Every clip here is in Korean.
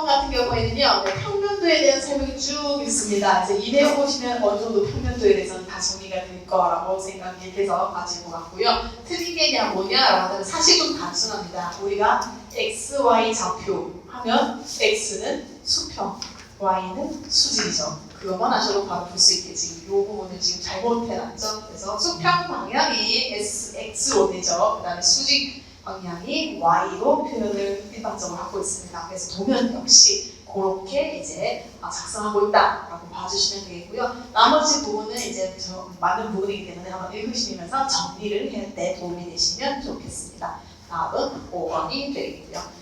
같은 경우에는요, 평면도에 대한 설명이 쭉 있습니다. 그래서 이 내용 보시면 어느 정도 평면도에 대해서는 다 정리가 될 거라고 생각이 돼서 가진 것 같고요. 틀린 게 뭐냐라고 하면 사실 좀 단순합니다. 우리가 x, y 좌표 하면 x는 수평, y는 수직이죠. 그것만 아셔도 바로 볼 수 있겠지. 이 부분을 지금 잘못해놨죠. 그래서 수평 방향이 x로 되죠. 그 다음에 수직 방향이 y로 표현을 일반적으로 하고 있습니다. 그래서 도면 역시 그렇게 이제 작성하고 있다라고 봐주시면 되겠고요. 나머지 부분은 이제 맞는 부분이기 때문에 한번 읽으시면서 정리를 할 때 도움이 되시면 좋겠습니다. 다음은 5번이 되겠고요.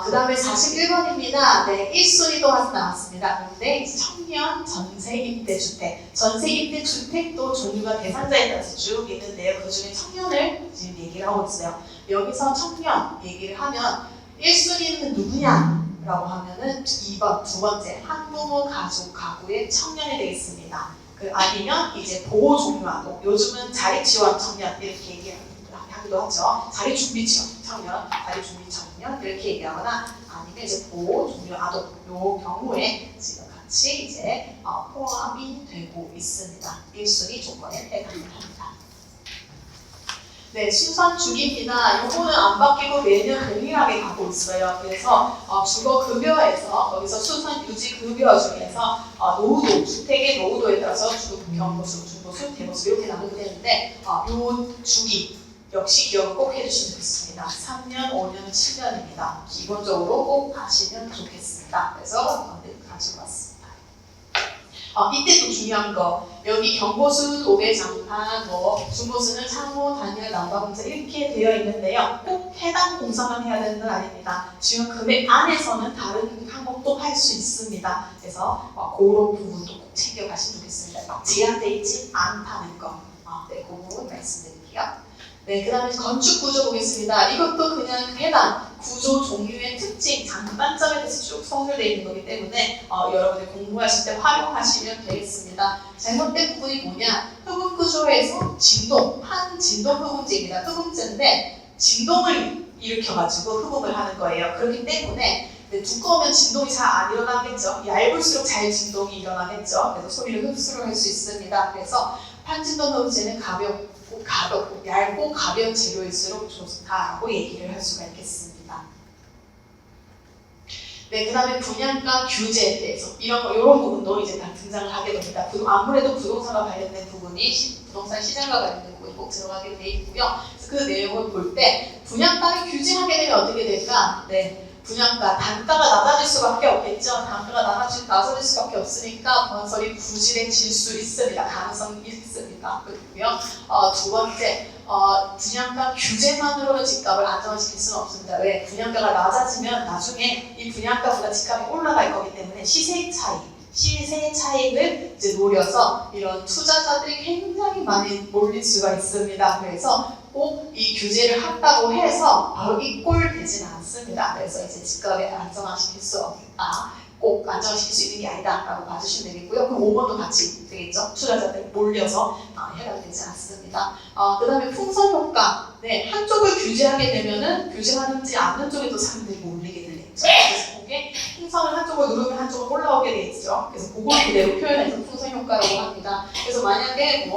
그 다음에 41번입니다. 네, 1순위도 나왔습니다. 그런데 청년 전세임대주택. 전세임대주택도 종류가 대상자에 따라서 쭉 있는데요. 그 중에 청년을 지금 얘기를 하고 있어요. 여기서 청년 얘기를 하면 1순위는 누구냐? 라고 하면은 2번, 두 번째, 한부모 가족 가구의 청년이 되겠습니다. 아니면 이제 보호 종류 아동. 요즘은 자립 지원 청년 이렇게 얘기하기도 하죠. 자립 준비 지원 청년, 자립 준비 청년 이렇게 얘기하거나 아니면 이제 보호 종류 아동 요 경우에 지금 같이 이제 포함이 되고 있습니다. 1순위 조건에 해당합니다. 네, 순선 주기입니다. 요거는 안 바뀌고 매년 동일하게 가고 있어요. 그래서 주거 급여에서 거기서 순선 유지 급여 중에서 노후도, 주택의 노후도에 따라서 경보수, 중도수, 대보수 이렇게 나누게 되는데 요 주기 역시 기억을 꼭 해주시면 좋겠습니다. 3년, 5년, 7년입니다. 기본적으로 꼭 하시면 좋겠습니다. 그래서 가지고 왔습니다. 이때 또 중요한 거 여기 경보수, 도배, 장판, 중보수는 창호, 단열, 난방공사 이렇게 되어 있는데요. 꼭 해당 공사만 해야 되는 건 아닙니다. 지금 금액 안에서는 다른 항목도 할 수 있습니다. 그래서 그런 부분도 꼭 챙겨가시면 좋겠습니다. 제한되어 있지 않다는 거. 네, 그 부분 말씀드릴게요. 네, 그 다음에 건축 구조 보겠습니다. 이것도 그냥 해당 구조 종류의 특징, 장단점에 대해서 쭉 서술되어 있는 거기 때문에 여러분들 공부하실 때 활용하시면 되겠습니다. 잘못된 부분이 뭐냐? 흡음 구조에서 진동, 한진동 흡음제입니다. 흡음제인데 진동을 일으켜가지고 흡음을 하는 거예요. 그렇기 때문에 두꺼우면 진동이 잘 안 일어나겠죠. 얇을수록 잘 진동이 일어나겠죠. 그래서 소리를 흡수를 할 수 있습니다. 그래서 판진동 흡음제는 가볍고 얇고 가벼운 재료일수록 좋다라고 얘기를 할 수가 있겠습니다. 네, 그 다음에 분양가 규제에 대해서 이런 부분도 이제 다 등장을 하게 됩니다. 아무래도 부동산과 관련된 부분이 부동산 시장과 관련된 부분이 꼭 들어가게 돼 있고요. 그 내용을 볼 때 분양가를 규제하게 되면 어떻게 될까? 네. 분양가, 단가가 낮아질 수밖에 없겠죠. 단가가 낮아질 수밖에 없으니까 건설이 부실해질 수 있습니다. 가능성이 있습니다. 그리고요. 두 번째, 분양가 규제만으로는 집값을 안정화시킬 수는 없습니다. 왜? 분양가가 낮아지면 나중에 이 분양가보다 집값이 올라갈 거기 때문에 시세 차익을 이제 노려서 이런 투자자들이 굉장히 많이 몰릴 수가 있습니다. 그래서 꼭 이 규제를 한다고 해서 바로 이 꼴 되지는 않습니다. 그래서 이제 집값을 안정화시킬 수 없다. 꼭 안정화시킬 수 있는 게 아니다 라고 봐주시면 되겠고요. 그럼 5번도 같이 되겠죠. 투자자들 몰려서 해당되지 않습니다. 그 다음에 풍선 효과. 네, 한쪽을 규제하게 되면은 규제하는지 않는 쪽에 또 사람들이 몰리게 되겠죠. 그래서 그게 풍선을 한쪽을 누르면 한쪽으로 올라오게 되겠죠. 그래서 그걸 그대로 표현해서 풍선 효과라고 합니다. 그래서 만약에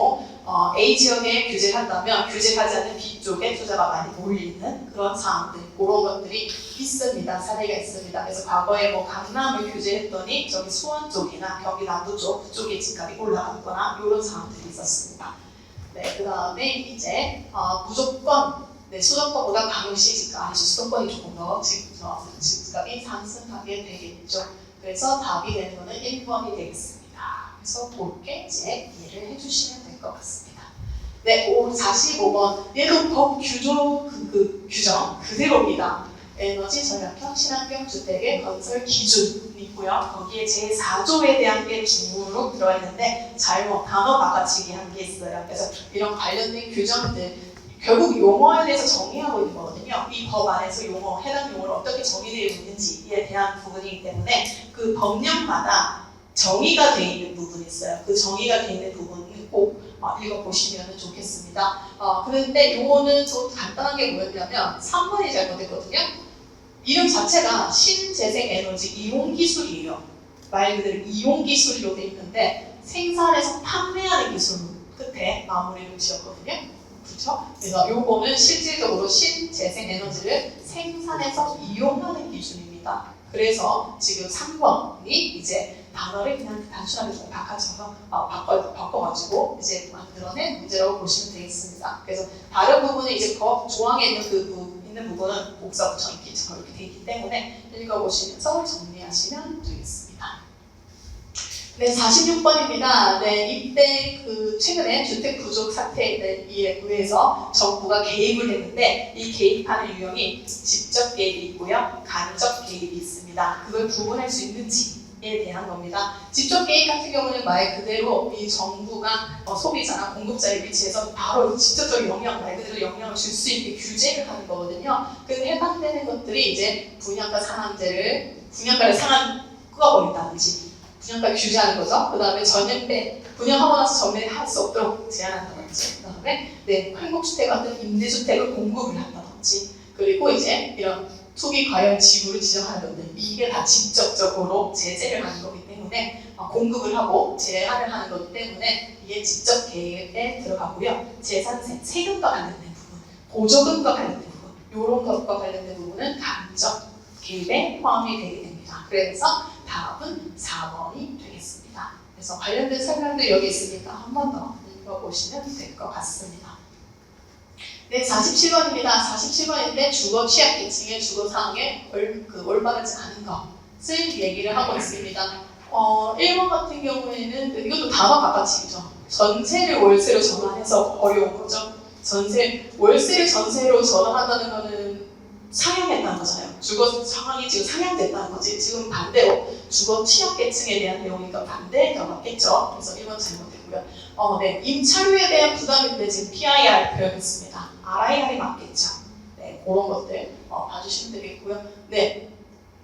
A 지역에 규제를 한다면 규제하지 않는 B 쪽에 투자가 많이 몰리는 그런 상황들, 그런 것들이 있습니다. 사례가 있습니다. 그래서 과거에 강남을 규제했더니 저기 수원 쪽이나 경기 남부 쪽에 집값이 올라갔거나 이런 상황들이 있었습니다. 네, 그 다음에 이제 무조건 수도권보다 강요시 집값, 아니죠. 수도권이 조금 더 집값이 상승하게 되겠죠. 그래서 답이 되는 거는 1번이 되겠습니다. 그래서 그렇게 이제 이해를 해주시면 될 것 같습니다. 네, 45번. 얘도 법 규정 그대로입니다. 에너지 절약형 친환경 주택의 건설 기준이 있고요. 거기에 제4조에 대한 게 중으로 들어가 있는데 단어 바꿔치기 한 게 있어요. 그래서 이런 관련된 규정들 결국 용어에 대해서 정의하고 있는 거거든요. 이 법 안에서 해당 용어를 어떻게 정의되어 있는지에 대한 부분이기 때문에 그 법령마다 정의가 되어 있는 부분이 있어요. 그 정의가 되어 있는 부분을 꼭 읽어보시면 좋겠습니다. 그런데 요거는 좀 간단한 게 뭐였냐면 3번이 잘못됐거든요. 이름 자체가 신재생에너지 이용기술이에요. 말 그대로 이용기술로 돼 있는데 생산해서 판매하는 기술 끝에 마무리를 지었거든요. 그렇죠? 그래서 요거는 실질적으로 신재생에너지를 생산해서 이용하는 기술입니다. 그래서 지금 3번이 이제 단어를 그냥 단순하게 좀 바꿔서 바꿔가지고 이제 만들어낸 문제라고 보시면 되겠습니다. 그래서 다른 부분은 이제 법 조항에 있는 있는 부분은 복사 붙여넣기처럼 이렇게 되어 있기 때문에 읽어보시면서 정리하시면 되겠습니다. 네, 46번입니다. 네, 이때 최근에 주택 부족 사태에 의해서 정부가 개입을 했는데 이 개입하는 유형이 직접 개입이 있고요, 간접 개입이 있습니다. 그걸 구분할 수 있는지에 대한 겁니다. 직접 개입 같은 경우는 말 그대로 이 정부가 소비자나 공급자의 위치에서 바로 직접적인 말 그대로 영향을 줄 수 있게 규제를 하는 거거든요. 그 해당되는 것들이 이제 분양가를 상한 끊어버린다든지 분양가를 규제하는 거죠. 그 다음에 분양하고 나서 전매할 수 없도록 제한한다든지, 그 다음에 행복주택 같은 임대주택을 공급을 한다든지, 그리고 이제 이런 투기 과열 지구를 지정하는 것들, 이게 다 직접적으로 제재를 하는 거기 때문에 공급을 하고 제한을 하는 거기 때문에 이게 직접 개입에 들어가고요. 재산세, 세금과 관련된 부분, 보조금과 관련된 부분, 이런 것과 관련된 부분은 간접 개입에 포함이 되게 됩니다. 그래서 답은 4번이 되겠습니다. 그래서 관련된 설명도 여기 있으니까 한 번 더 읽어보시면 될 것 같습니다. 네, 47번입니다. 47번인데 주거 취약계층의 주거 상황에 올바르지 않은 것을 얘기를 하고 있습니다. 1번 같은 경우에는 이것도 다만 바깥이죠. 전세를 월세로 전환해서 어려운 거죠. 월세를 전세로 전환한다는 거는 상향했다는 거잖아요. 주거 상황이 지금 상향됐다는 거지. 지금 반대로 주거 취약계층에 대한 내용이니까 반대가 맞겠죠. 그래서 1번 잘못됐고요. 네, 임차료에 대한 부담인데 지금 PIR 표현했습니다. RIR이 맞겠죠. 네, 그런 것들 봐주시면 되겠고요. 네,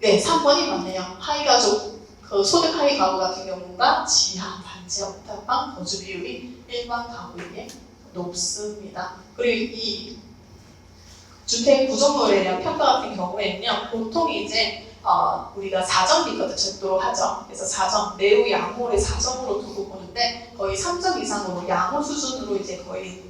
3번이 맞네요. 하위가족, 소득 하위 가구 같은 경우가 지하, 단지, 옥탑방 거주 비율이 일반 가구에 높습니다. 그리고 이 주택 구조물에 대한 평가 같은 경우에는요, 보통 이제 우리가 4점 비커트 尺도로 하죠. 그래서 4점, 매우 양호를 4점으로 두고 보는데 거의 3점 이상으로 양호 수준으로 이제 거의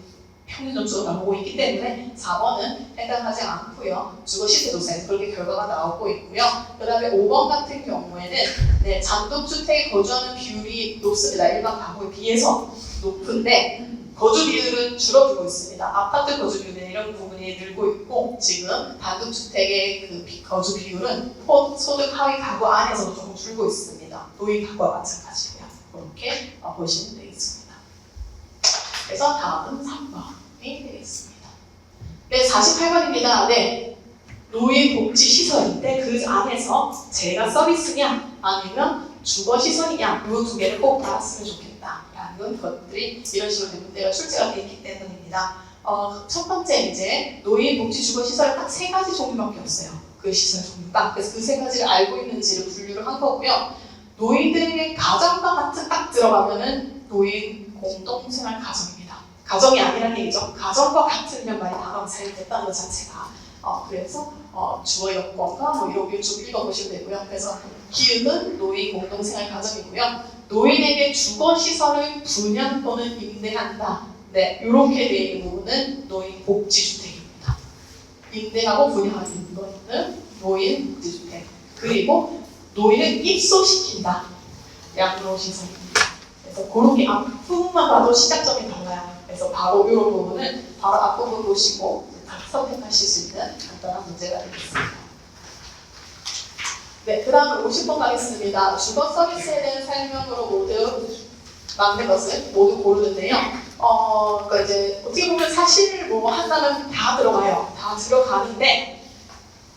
평균 점수가 나오고 있기 때문에 4번은 해당하지 않고요. 주거 시세 조사에서 그렇게 결과가 나오고 있고요. 그 다음에 5번 같은 경우에는 단독주택에 거주하는 비율이 높습니다. 일반 가구에 비해서 높은데 거주 비율은 줄어들고 있습니다. 아파트 거주 비율은 이런 부분이 늘고 있고 지금 단독주택의 거주 비율은 소득 하위 가구 안에서도 조금 줄고 있습니다. 노인 가구와 마찬가지고요. 그렇게 보시면 되겠습니다. 그래서 다음은 3번이 되겠습니다. 네, 48번입니다. 네, 노인복지시설인데 그 안에서 재가 서비스냐 아니면 주거시설이냐 이 두 개를 꼭 알았으면 좋겠다. 라는 것들이 이런 식으로 문제가 출제가 되어 있기 때문입니다. 첫 번째 이제 노인복지주거시설 딱 3가지 종류밖에 없어요. 그 시설 종류가. 그래서 그 3가지를 알고 있는지를 분류를 한 거고요. 노인들에게 가정과 같은 딱 들어가면은 노인 공동생활 가정입니다. 가정이 아니라는 얘기죠. 가정과 같은 그냥 말이 단어가 사용됐다는 것 자체가. 그래서 주어 여건과 이렇게 쭉 읽어보시면 되고요. 그래서 기획은 노인 공동생활 가정이고요. 노인에게 주거시설을 분양 또는 임대한다. 네, 이렇게 되어 있는 부분은 노인 복지주택입니다. 임대하고 분양하는 거는 노인 복지주택. 그리고 노인을 입소시킨다. 양로시설입니다. 그래서 그렇게 앞부분만 봐도 시작점이 달라요. 그래서 바로 이런 부분은 바로 앞부분 보시고 선택하실 수 있는 간단한 문제가 되겠습니다. 네, 그 다음에 50번 가겠습니다. 주거 서비스에 대한 설명으로 모두 맞는 것을 모두 고르는데요. 그러니까 이제 어떻게 보면 사실 한다면 다 들어가요. 다 들어가는데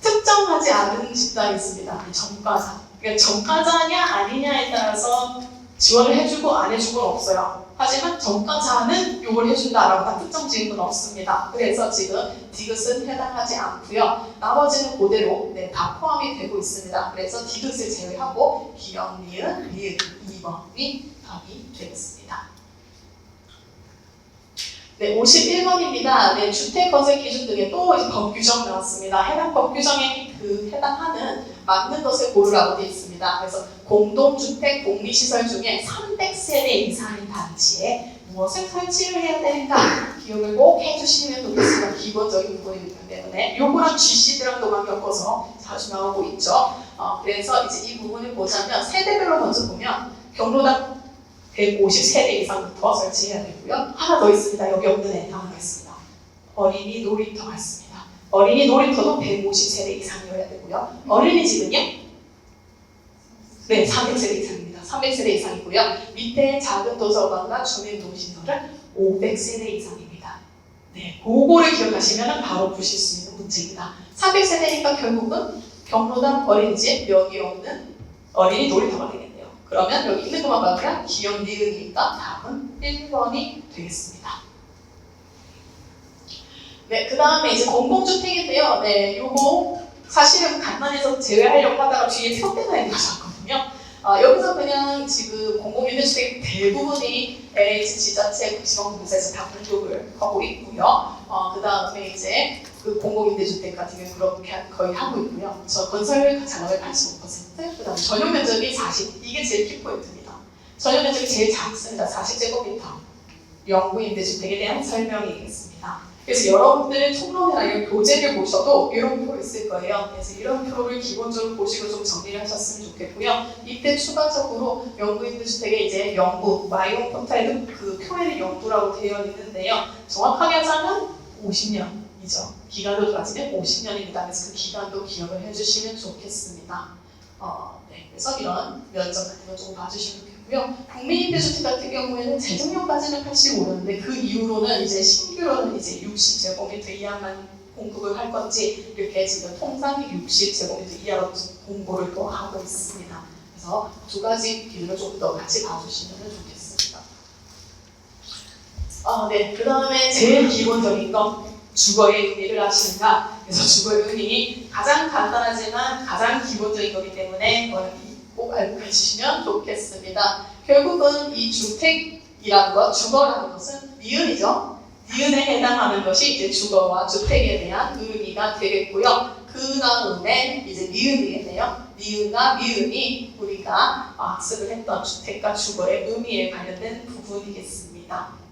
특정하지 않은 집단이 있습니다. 전과자. 그러니까 전과자냐 아니냐에 따라서 지원을 해주고 안 해주고는 없어요. 하지만 전과자는 요걸 해준다라고 딱 특정 지은 건 없습니다. 그래서 지금 디귿은 해당하지 않고요. 나머지는 그대로 다 포함이 되고 있습니다. 그래서 디귿을 제외하고 기역, 니은, 리을 2번이 답이 되겠습니다. 네, 51번입니다. 네, 주택건설 기준 등의 또 이제 법 규정 나왔습니다. 해당 법 규정에 해당하는 맞는 것을 고르라고 되어 있습니다. 그래서 공동주택 복리시설 중에 300세대 이상인 단지에 무엇을 설치를 해야 되는가 기억을 꼭 해주시면 좋겠습니다. 기본적인 부분이기 때문에 요거랑 GC들랑도만 엮어서 자주 나오고 있죠. 그래서 이제 이 부분을 보자면 세대별로 먼저 보면 경로당 150세대 이상부터 설치해야 되고요. 하나 더 있습니다. 여기 없는 애 하나 있습니다. 어린이 놀이터가 있습니다. 어린이 놀이터도 150세대 이상이어야 되고요. 어린이집은요? 네, 300세대 이상입니다. 300세대 이상이고요. 밑에 작은 도서관과 주민도시설은 500세대 이상입니다. 네, 그거를 기억하시면 바로 푸실 수 있는 문제입니다. 300세대니까 결국은 경로당 어린이집, 여기 없는 어린이 놀이터가 되겠네요. 그러면 여기 있는 것만 봐도요. 기억 니은이니까 답은 1번이 되겠습니다. 네, 그 다음에 이제 공공주택인데요. 네, 요거 사실은 간단해서 제외하려고 하다가 뒤에 표 때문에 가져왔거든요. 여기서 그냥 지금 공공임대주택 대부분이 LH 지자체 지방공사에서 다 공급을 하고 있고요. 그 다음에 이제 그 공공임대주택 같은 경우는 그렇게 거의 하고 있고요. 저 건설 잔업의 85%, 그 다음에 전용 면적이 40, 이게 제일 키포인트입니다. 전용 면적이 제일 작습니다. 40제곱미터. 영구임대주택에 대한 설명이겠습니다. 그래서 여러분들의 총론이나 이런 교재를 보셔도 이런 표 있을 거예요. 그래서 이런 표를 기본적으로 보시고 좀 정리를 하셨으면 좋겠고요. 이때 추가적으로 영구임대주택에 이제 영구, 마이홈 포탈도 그 표에는 영구라고 되어 있는데요. 정확하게 하자면 50년이죠. 기간으로 따지면 50년입니다. 그래서 그 기간도 기억을 해주시면 좋겠습니다. 네, 그래서 이런 면적 같은 거 조금 봐주시면 좋겠고요. 국민임대주택 같은 경우에는 재정용까지는 85년인데 그 이후로는 이제 신규로는 이제 60제곱미터 이하만 공급을 할 건지 이렇게 지금 통상 60제곱미터 이하로 공고를 또 하고 있습니다. 그래서 두 가지 기준을 좀 더 같이 봐주시면 좋겠습니다. 네, 그 다음에 제일 기본적인 건 주거의 의미를 아시는가? 그래서 주거의 의미 가장 간단하지만 가장 기본적인 거기 때문에 꼭 알고 계시면 좋겠습니다. 결국은 이 주택이라는 것, 주거라는 것은 니은이죠. 니은에 해당하는 것이 이제 주거와 주택에 대한 의미가 되겠고요. 그 다음에 이제 미음이겠네요. 니은과 미음이 우리가 학습을 했던 주택과 주거의 의미에 관련된 부분이겠습니다.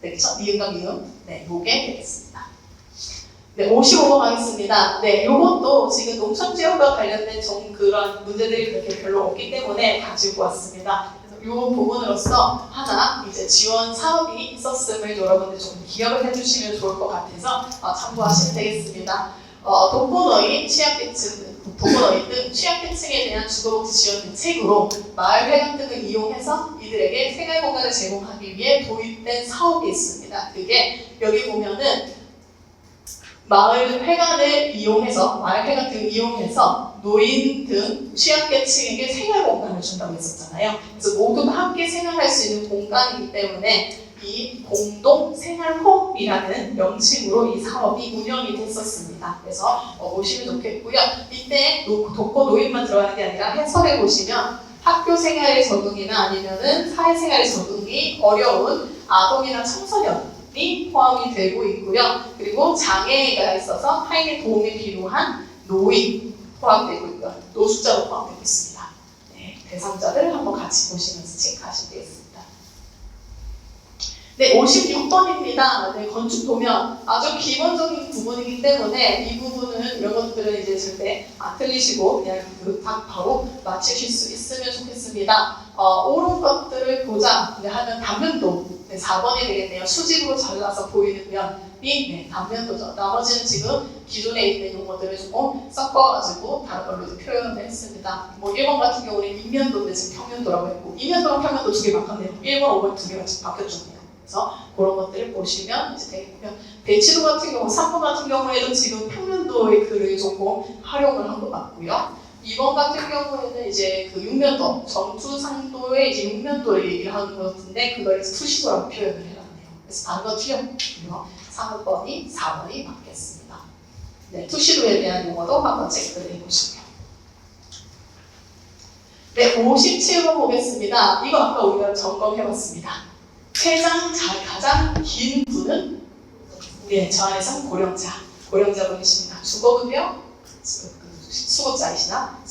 네, 그렇죠? 니은과 미음. 네, 요게 되겠습니다. 네, 55번 가겠습니다. 네, 요것도 지금 농촌지역과 관련된 그런 문제들이 그렇게 별로 없기 때문에 가지고 왔습니다. 그래서 요 부분으로서 하나 이제 지원 사업이 있었음을 여러분들 좀 기억을 해주시면 좋을 것 같아서 참고하시면 되겠습니다. 독거노인, 취약계층, 독거노인 등 취약계층에 대한 주거복지 지원 대책으로 마을 회관 등을 이용해서 이들에게 생활 공간을 제공하기 위해 도입된 사업이 있습니다. 그게 여기 보면은 마을 회관을 이용해서 마을 회관 등을 이용해서 노인 등 취약계층에게 생활 공간을 준다고 했었잖아요. 그래서 모두가 함께 생활할 수 있는 공간이기 때문에 이 공동생활홈이라는 명칭으로 이 사업이 운영이 됐었습니다. 그래서 보시면 좋겠고요. 이때 독거 노인만 들어가는 게 아니라 해설에 보시면 학교 생활의 적응이나 아니면은 사회생활의 적응이 어려운 아동이나 청소년이 포함이 되고 있고요. 그리고 장애가 있어서 타인의 도움이 필요한 노인 포함되고 있고요. 노숙자도 포함되고 있습니다. 네, 대상자들 한번 같이 보시면서 체크하시면 되겠습니다. 네, 56번입니다. 네, 건축 도면 아주 기본적인 부분이기 때문에 이 부분은 이런 것들은 이제 절대 안 틀리시고 그냥 딱 바로 맞추실 수 있으면 좋겠습니다. 옳은 것들을 보자 하면 단면도 네, 4번이 되겠네요. 수직으로 잘라서 보이는 면이 네, 단면도죠. 나머지는 지금 기존에 있는 용어들을 조금 섞어가지고 다른 걸로 이제 표현을 했습니다. 뭐 1번 같은 경우는 인면도인데 지금 평면도라고 했고 인면도랑 평면도 두 개 바꿨네요. 1번, 5번 두 개가 지금 바뀌었죠. 그래서 그런 것들을 보시면 이제 되겠고요. 배치도 같은 경우, 3번 같은 경우에도 지금 평면도의 글을 조금 활용을 한 것 같고요. 2번 같은 경우에는 이제 그 육면도, 정투상도의 이제 육면도를 얘기를 하는 것 같은데 그걸 투시도라고 표현을 해놨네요. 그래서 다른 건 틀렸고요. 3번이 4번이 맞겠습니다. 네, 투시도에 대한 용어도 한번 체크를 해보시고요. 네, 57번 보겠습니다. 이거 아까 우리가 점검해봤습니다. 가장 긴 분은 네, 저 안에서 고령자분이십니다. 주거급여 수급자이시나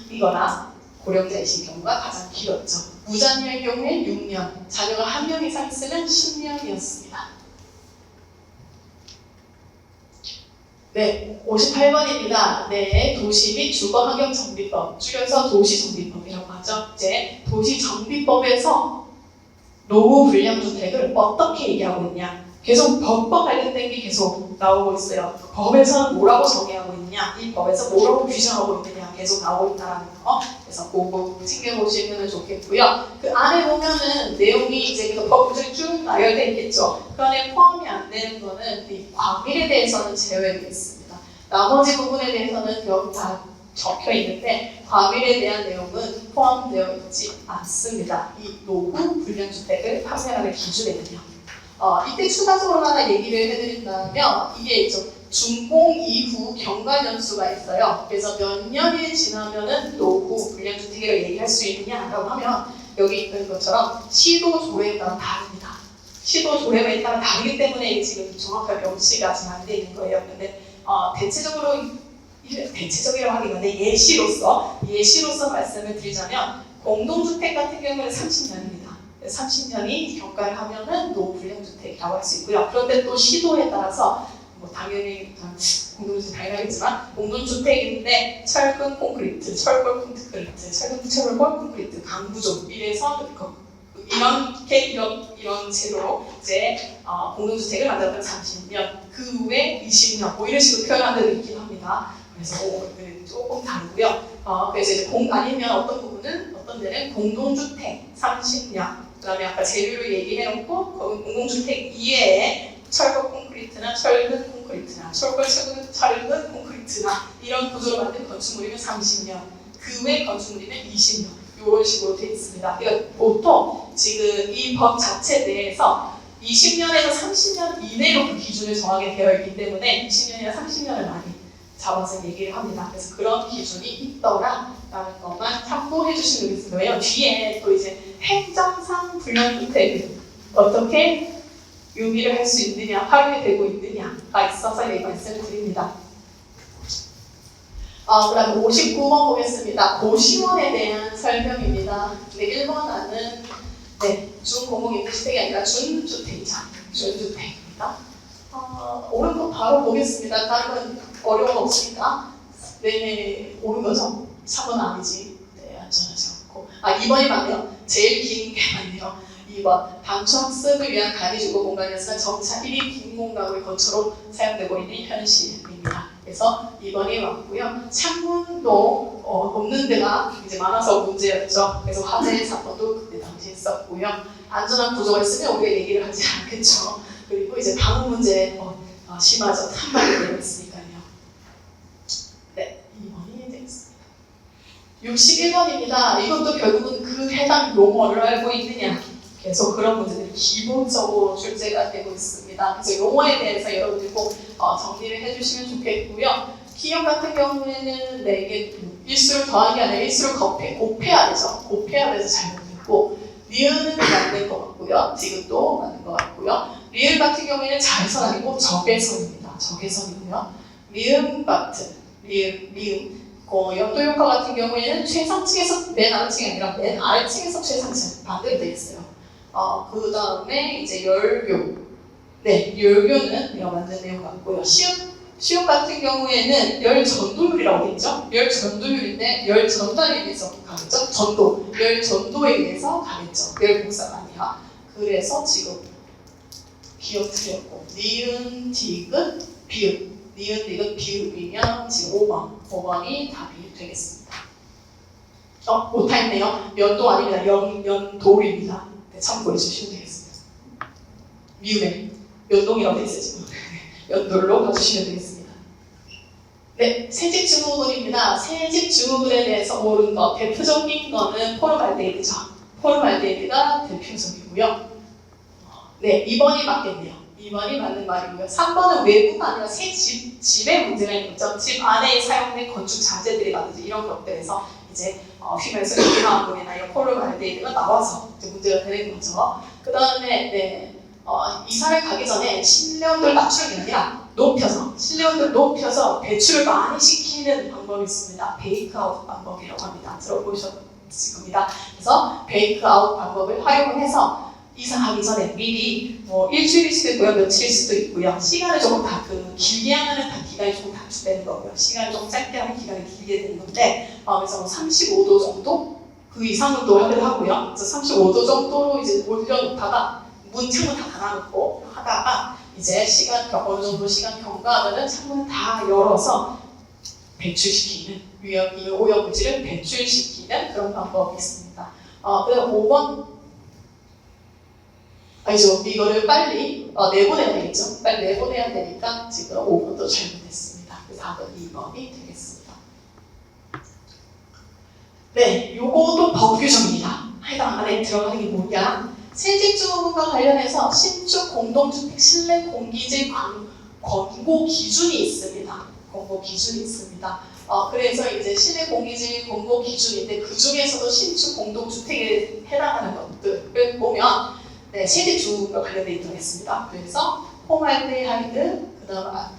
이거나 고령자이신 경우가 가장 길었죠. 무자녀의 경우에 6년, 자녀가 1명 이상 있으면 10년이었습니다. 네, 58번입니다. 네, 도시 및 주거환경정비법, 줄여서 도시정비법이라고 하죠. 이제 도시정비법에서 노후 불량주택을 어떻게 얘기하고 있냐? 계속 법과 관련된 게 계속 나오고 있어요. 법에서는 뭐라고 정의하고 있냐? 이 법에서 뭐라고 규정하고 있느냐? 계속 나오고 있다는 거. 그래서 그거 챙겨보시면 좋겠고요. 그 안에 보면은 내용이 이제 그 법 구절이 쭉 나열되어 있겠죠. 그 안에 포함이 안 되는 거는 이 과밀에 대해서는 제외되어 있습니다. 나머지 부분에 대해서는 여기 다 적혀 있는데 과밀에 대한 내용은 포함되어 있지 않습니다. 이 노후 불량주택을 판매하는 기준에는요. 이때 추가적으로 하나 얘기를 해드린다면 이게 있죠. 준공 이후 경과 연수가 있어요. 그래서 몇 년이 지나면은 노후 불량주택이라고 얘기할 수 있느냐라고 하면 여기 있는 것처럼 시도 조례에 따라 다릅니다. 시도 조례에 따라 다르기 때문에 지금 정확하게 명시가 지금 안 돼 있는 거예요. 근데 대체적이라고 하기는 예시로서 말씀을 드리자면 공동주택 같은 경우는 30년입니다. 30년이 경과를 하면은 노후 불량주택이라고 할 수 있고요. 그런데 또 시도에 따라서 뭐 당연히 공동주택 당연하겠지만 공동주택인데 철근 콘크리트, 철골 콘크리트, 강구조 이래서 이런 채로 이제 공동주택을 만들었던 30년, 그 후에 20년 뭐 이런 식으로 표현하는 데도 있긴 합니다. 그래서 조금 다르고요. 그래서 이제 아니면 어떤 데는 공동주택 30년, 그다음에 아까 재료를 얘기해놓고 공동주택 이외에 철골 콘크리트나 철근 콘크리트나 철근 콘크리트나 이런 구조로 만든 건축물이면 30년, 그 외 건축물이면 20년 이런 식으로 되어 있습니다. 그러니까 보통 지금 이 법 자체 내에서 20년에서 30년 이내로 그 기준을 정하게 되어 있기 때문에 20년이나 30년을 많이 잡아서 얘기를 합니다. 그래서 그런 기준이 있더라라는 것만 참고해 주시면 되겠습니다. 왜냐면 뒤에 또 이제 행정상 불량주택을 어떻게 유기를 할 수 있느냐, 활용이 되고 있느냐가 있어서 이 말씀을 드립니다. 그 다음에 59번 보겠습니다. 고시원에 대한 설명입니다. 근데 1번은 준공공임대주택이 아니라 준주택이죠. 준주택입니다. 옳은 거 바로 보겠습니다. 다른 건 어려운 거 없습니까? 네, 옳은 거죠? 3번 아니지. 네, 안전하지 않고. 2번이 맞네요. 제일 긴 게 맞네요. 2번. 단초 학습을 위한 간이주거 공간이었으나 점차 1인 빈공간의 거처로 사용되고 있는 현실입니다. 그래서 2번이 맞고요. 창문도 없는 데가 이제 많아서 문제였죠. 그래서 화재 사건도 그때 당시에 있었고요. 안전한 구조가 있으면 우리가 얘기를 하지 않겠죠. 그리고 이제 방음 문제 심하죠. 탐방이 되어 있으니까요. 네, 2번이 되겠습니다. 61번입니다. 이것도 결국은 그 해당 용어를 알고 있느냐. 계속 그런 문제들이 기본적으로 출제가 되고 있습니다. 그래서 용어에 대해서 여러분들이 꼭 정리를 해주시면 좋겠고요. 기억 같은 경우에는 이게 일수를 더한 게 아니라 일수를 곱해야 되죠. 곱해야 돼서 잘못했고 리을은 맞는 것 같고요. 지금도 맞는 것 같고요. 리을 같은 경우에는 자외선 아니고 적외선입니다. 적외선이고요. 리음 같은 리음 연도 효과 같은 경우에는 최상층에서 맨 아래층이 아니라 맨 아래층에서 최상층 반대로 되어 있어요. 그 다음에 이제 열교. 네, 열교는 내가 만든 내용 같고요. 시옷 같은 경우에는 열 전도율이라고 되어 있죠. 열 전도율인데 열 전달에 의해서 가겠죠. 열 전도에 의해서 가겠죠. 열 복사가 아니야. 그래서 지금 기억 틀렸고 니은 디귿 비읍. 니은 디귿 비읍이면 지금 5번이 답이 되겠습니다. 못했네요. 연도 아닙니다. 연돌입니다. 네, 참고해 주시면 되겠습니다. 미음에 연동이라고 되어 있어요 지금. 연돌로 봐주시면 되겠습니다. 네, 새집증후군입니다. 새집증후군에 대해서 옳은 것, 대표적인 거는 포름알데히드죠. 포름알데히드가 대표적이고요. 네, 2번이 맞겠네요. 2번이 맞는 말이고요. 3번은 외부가 아니라 집에 문제가 있는 거죠. 집 안에 사용된 건축 자재들이라든지 이런 것들에서 이제 휘면서 유기화학물이나 이런 폴르말데이드가 나와서 이제 문제가 되는 거죠. 그 다음에 이사를 가기 전에 실내온도를 낮추는 게 아니라 실내온도를 높여서 배출을 많이 시키는 방법이 있습니다. 베이크아웃 방법이라고 합니다. 들어보셨을 겁니다. 그래서 베이크아웃 방법을 활용을 해서 이사하기 전에 미리 일주일일 수도 있고요, 며칠일 수도 있고요. 시간을 조금 다 길게 하는 기간이 조금 단축되는 거고요. 시간을 좀 짧게 하는 기간이 길게 되는 건데, 그래서 35도 정도 그 이상은 또 하기도 하고요. 그래서 35도 정도로 이제 올려놓다가 문 창문 다 닫아놓고 하다가 이제 어느 정도 시간 경과하면은 창문을 다 열어서 배출시키는 오염물질을 배출시키는 그런 방법이 있습니다. 그다음 5번 아니죠. 이거를 빨리 내보내야 되겠죠. 빨리 내보내야 되니까 지금 5번도 잘못했습니다. 그래서 답은 2번이 되겠습니다. 네, 요것도 법 규정입니다. 해당 안에 들어가는 게 뭐냐? 세집주거분과 관련해서 신축 공동주택 실내 공기질 권고 기준이 있습니다. 권고 기준이 있습니다. 그래서 이제 실내 공기질 권고 기준인데 그 중에서도 신축 공동주택에 해당하는 것들을 보면 네, 세집주거분과 관련돼 있도록 했습니다. 그래서 폼알데하이드, 그다음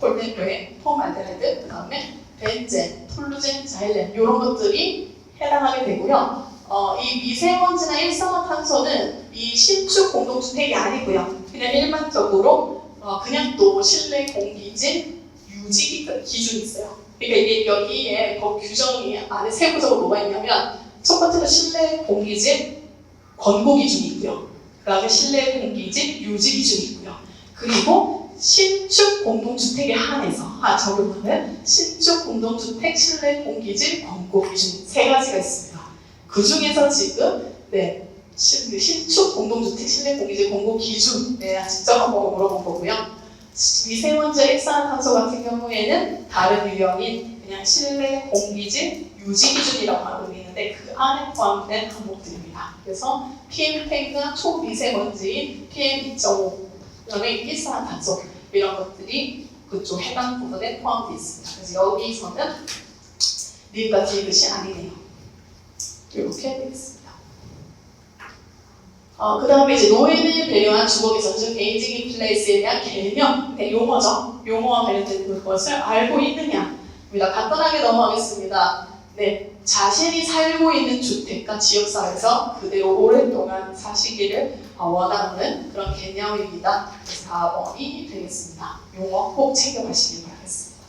폼알데하이드, 그다음에 벤젠, 톨루젠, 자일렌 이런 것들이 해당하게 되고요. 이 미세먼지나 일산화탄소는 이 신축 공동주택이 아니고요. 그냥 일반적으로 그냥 또 실내 공기질 유지 기준이 있어요. 그러니까 이게 여기에 법 규정이 안에 세부적으로 뭐가 있냐면 첫 번째로 실내 공기질 권고 기준이 있고요. 그 다음에 실내 공기질 유지 기준이 있고요. 그리고 신축 공동주택에 한해서 적용하는 신축 공동주택 실내 공기질 권고 기준 세 가지가 있습니다. 그 중에서 지금 신축 공동주택 실내 공기질 권고 기준 직접 한번 물어본 거고요. 미세먼지, 일산화탄소 같은 경우에는 다른 유형인 그냥 실내 공기질 유지 기준이라고 하고 있는데 그 안에 포함된 항목들입니다. 그래서 PM10과 초미세먼지인 PM2.5, 그다음에 일산화탄소 이런 것들이 그쪽 해당 부분에 포함되어 있습니다. 그래서 여기서는 니은과 디귿이 아니네요. 이렇게 되겠습니다. 그 다음에 이제 노인을 배려한 주거기전 중 에이징 인 플레이스에 대한 개념, 용어죠. 용어와 관련된 것을 알고 있느냐입니다. 간단하게 넘어가겠습니다. 네, 자신이 살고 있는 주택과 지역사회에서 그대로 오랫동안 사시기를 원하는 그런 개념입니다. 그래서 4번이 되겠습니다. 용어 꼭 챙겨가시길 바라겠습니다.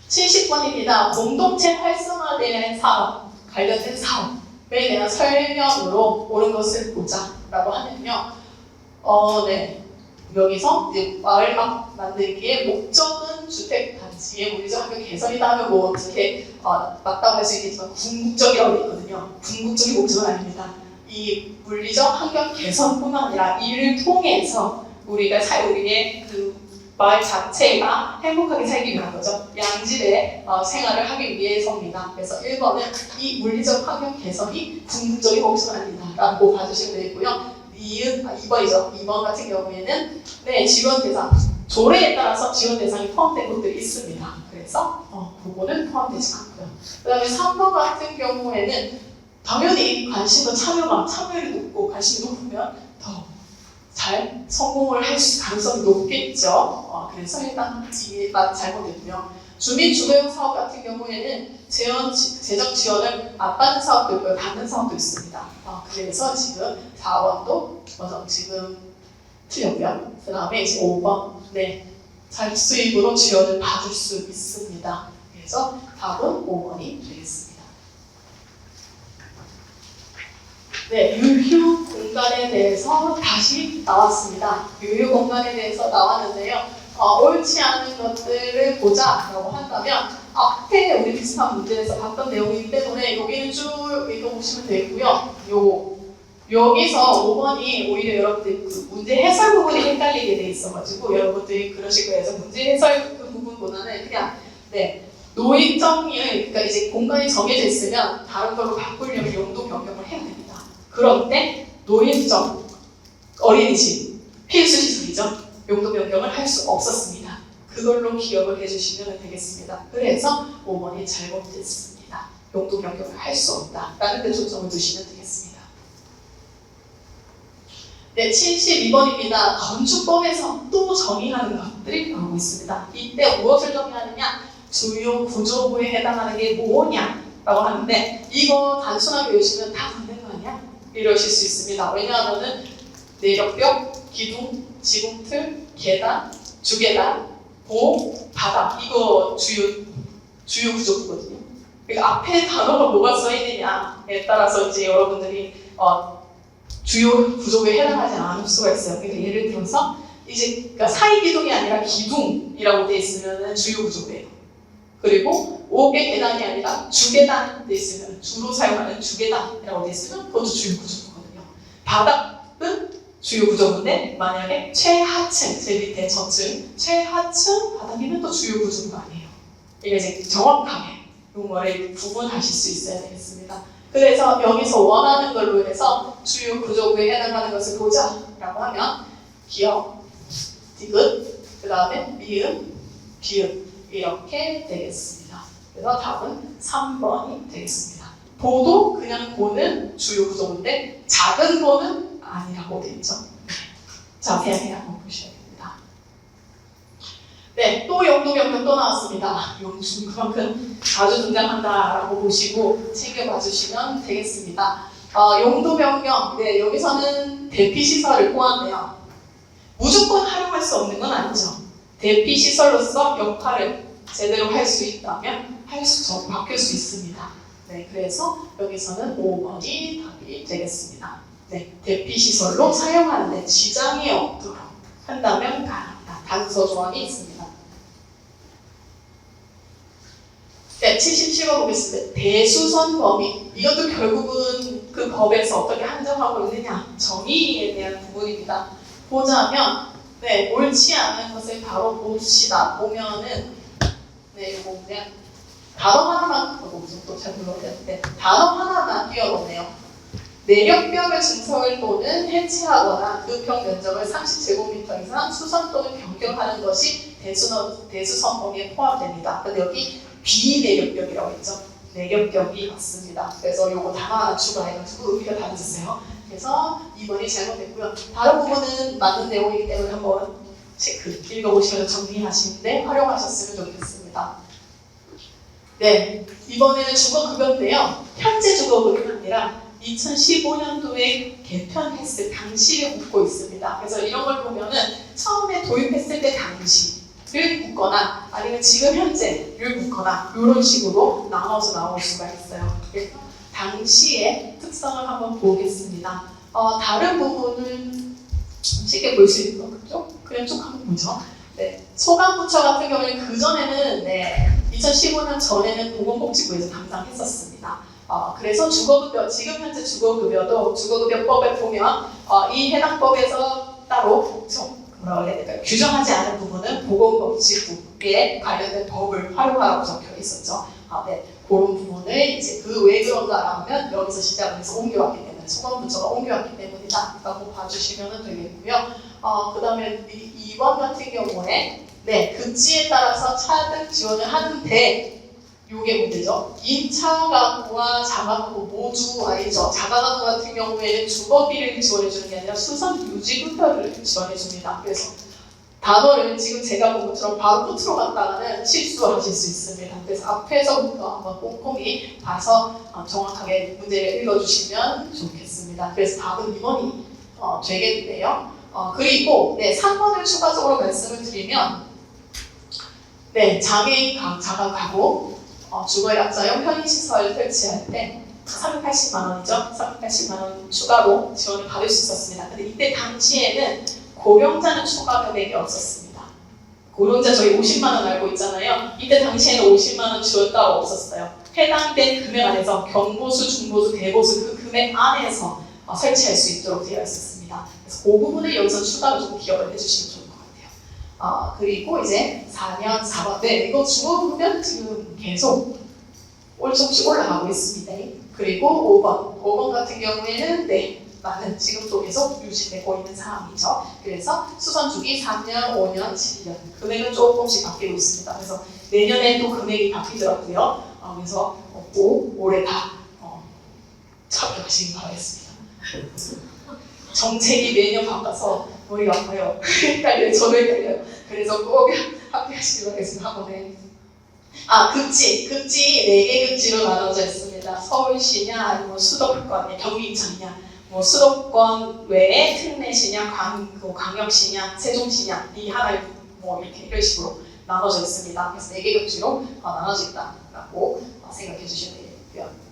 70번입니다. 공동체 활성화대한 사업, 관련된 사업에 대한 설명으로 옳은 것을 보자라고 하면요. 여기서 이제 마을 만들기의 목적은 주택 단지의 물리적 환경 개선이다 하면 뭐 어떻게 맞다고 할 수 있겠지만 궁극적이라고 되어 있거든요. 궁극적인 목적은 아닙니다. 이 물리적 환경 개선뿐만 아니라 이를 통해서 우리의 그 마을 자체가 행복하게 살기 위한 거죠. 양질의 생활을 하기 위해서입니다. 그래서 1번은 이 물리적 환경 개선이 궁극적인 목적은 아니다 라고 봐주시면 되고요. 2번이죠. 2번 같은 경우에는 지원 대상, 조례에 따라서 지원 대상이 포함된 곳들이 있습니다. 그래서 그거는 포함되지 않고요. 그 다음에 3번 같은 경우에는 당연히 관심과 참여율이 높고 관심이 높으면 더 잘 성공을 할 가능성이 높겠죠. 그래서 일단 이게 잘못됐고요. 주민주거용 사업 같은 경우에는 재정 지원을 안 받는 사업도 있고요, 받는 사업도 있습니다. 그래서 지금 4번도 지금 틀렸고요. 그 다음에 이제 5번, 자립수입으로 지원을 받을 수 있습니다. 그래서 답은 5번이 되겠습니다. 유휴 공간에 대해서 다시 나왔습니다. 유휴 공간에 대해서 나왔는데요. 옳지 않은 것들을 보자라고 한다면 앞에 우리 비슷한 문제에서 봤던 내용이기 때문에 여기는 쭉 읽어보시면 되고요. 여기서 5번이 오히려 여러분들 그 문제 해설 부분이 헷갈리게 돼 있어가지고 여러분들이 그러실 거예요. 그래서 문제 해설 그 부분보다는 그냥 노인정을 그러니까 이제 공간이 정해져 있으면 다른 걸로 바꾸려면 용도 변경을 해야 됩니다. 그럴 때 노인정, 어린이집, 필수시설이죠. 용도 변경을 할 수 없었습니다. 그걸로 기억을 해주시면 되겠습니다. 그래서 5번이 잘못됐습니다. 용도 변경을 할 수 없다라는 데 초점을 두시면 되겠습니다. 네, 72번입니다. 건축법에서 또 정의하는 것들이 나오고 있습니다. 이때 무엇을 정의하느냐? 주요 구조부에 해당하는 게 뭐냐라고 하는데 이거 단순하게 외우시면 다 맞는 거 아니야? 이러실 수 있습니다. 왜냐하면은 내력벽, 기둥, 지붕틀, 계단, 주계단, 보, 바닥 이거 주요 구조부거든요. 그러니까 앞에 단어가 뭐가 써 있느냐에 따라서 이제 여러분들이 주요 구조부에 해당하지 않을 수가 있어요. 그러니까 예를 들어서 이제 그러니까 사이 기둥이 아니라 기둥이라고 돼 있으면은 주요 구조부예요. 그리고 5개 계단이 아니라 주계단 돼 있으면 주로 사용하는 주계단이라고 돼 있으면 그것도 주요 구조부거든요. 바닥은 주요 구조부인데 만약에 최하층, 제 밑에 저층, 최하층 바닥이면 또 주요 구조부가 아니에요. 이게 이제 정확하게 용어를 구분하실 수 있어야 되겠습니다. 그래서 여기서 원하는 걸로 해서 주요 구조부에 해당하는 것을 보자라고 하면 기역, 디귿, 그 다음에 미음, 비읍 이렇게 되겠습니다. 그래서 답은 3번이 되겠습니다. 보도 그냥 보는 주요 구조부인데 작은 보는 아니라고 되어 있죠. 자세하게 한번 보셔야 됩니다. 네, 또 용도 변경 또 나왔습니다. 용도 그만큼 자주 등장한다라고 보시고 챙겨봐 주시면 되겠습니다. 용도 변경, 네, 여기서는 대피 시설을 포함해요. 무조건 활용할 수 없는 건 아니죠. 대피 시설로서 역할을 제대로 할 수 있다면 바뀔 수 있습니다. 네, 그래서 여기서는 5번이 답이 되겠습니다. 네, 대피 시설로 사용하는데 지장이 없도록 한다면 가능하다. 단서 조항이 있습니다. 네, 77번 보겠습니다. 대수선 범위. 이것도 결국은 그 법에서 어떻게 한정하고 있느냐. 정의에 대한 부분입니다. 보자면, 네, 옳지 않은 것을 바로 봅시다. 보면은, 네, 이거 보면, 단어 하나만, 또 잘 불러야 되는데, 단어 하나만 띄워놓네요. 내력벽을 증설 또는 해체하거나 그 벽 면적을 30제곱미터 이상 수선 또는 변경하는 것이 대수선 범위에 포함됩니다. 근데 여기 비내력벽이라고 했죠. 내력벽이 맞습니다. 그래서 요거 단어 하나 추가해가지고 의미가 달라졌어요. 그래서 2번이 잘못됐고요. 다른 부분은 맞는 내용이기 때문에 한번 체크 읽어보시면 정리하시는데 활용하셨으면 좋겠습니다. 네, 이번에는 주거급여인데요. 현재 주거급여가 아니라 2015년도에 개편했을 당시를 묻고 있습니다. 그래서 이런 걸 보면은 처음에 도입했을 때 당시를 묻거나 아니면 지금 현재를 묻거나 이런 식으로 나눠서 나올 수가 있어요. 그래서 당시의 특성을 한번 보겠습니다. 다른 부분은 쉽게 볼 수 있는 거죠? 그냥 쭉 한번 보죠. 네, 소방부처 같은 경우는 그전에는 2015년 전에는 보건복지부에서 담당했었습니다. 그래서 주거급여, 지금 현재 주거급여도 주거급여법에 보면 이 해당 법에서 따로 규정하지 않은 부분은 보건복지부에 관련된 법을 활용하라고 적혀 있었죠. 네, 그런 부분을 이제 왜 그런가 하면 여기서 시작을 해서 옮겨왔기 때문에 소방부처가 옮겨왔기 때문이다라고 봐주시면 되겠고요. 그 다음에 2번 같은 경우에 급지에 따라서 차등 지원을 하는데 요게 문제죠. 임차가구와 자가가구 모두 아니죠. 자가가구 같은 경우에는 주거비를 지원해주는 게 아니라 수선 유지급여를 지원해줍니다. 그래서 단어를 지금 제가 본 것처럼 바로 끝으로 갔다가는 실수하실 수 있습니다. 그래서 앞에서부터 한번 꼼꼼히 봐서 정확하게 문제를 읽어주시면 좋겠습니다. 그래서 답은 2번이 되겠는데요. 그리고 3번을 추가적으로 말씀을 드리면 장애인 자가가구 주거약자용 편의시설 설치할 때 380만 원이죠. 380만 원 추가로 지원을 받을 수 있었습니다. 근데 이때 당시에는 고령자는 추가 금액이 없었습니다. 고령자 저희 50만 원 알고 있잖아요. 이때 당시에는 50만 원 지원 따로 없었어요. 해당된 금액 안에서 경보수, 중보수, 대보수 그 금액 안에서 설치할 수 있도록 되어 있었습니다. 그래서 그 부분을 여기서 추가로 좀 기억을 해주시면 좋을 것 같아요. 그리고 이제 4년 4번. 이거 주거급여는 지금 계속 조금씩 올라가고 있습니다. 그리고 5번 같은 경우에는 많은 지금도 계속 유지되고 있는 상황이죠. 그래서 수선주기 3년, 5년, 7년 금액은 조금씩 바뀌고 있습니다. 그래서 내년에도 금액이 바뀌더라고요. 마음에서 꼭 오래 다 참여하시기 바라겠습니다. 정책이 매년 바꿔서 머리가 아파요. 헷갈려요. 저도 헷갈려요. 그래서 꼭 합격하시기 바라겠습니다. 학원에. 극지 4개 극지로 나눠져 있습니다. 서울시냐, 아니면 수도권, 경기지청이냐, 뭐 수도권 외에 특례시냐, 광역시냐, 세종시냐, 이 하나에 뭐 이렇게 이런 식으로 나눠져 있습니다. 그래서 4개 극지로 나눠져 있다라고 생각해 주시면 되겠고요.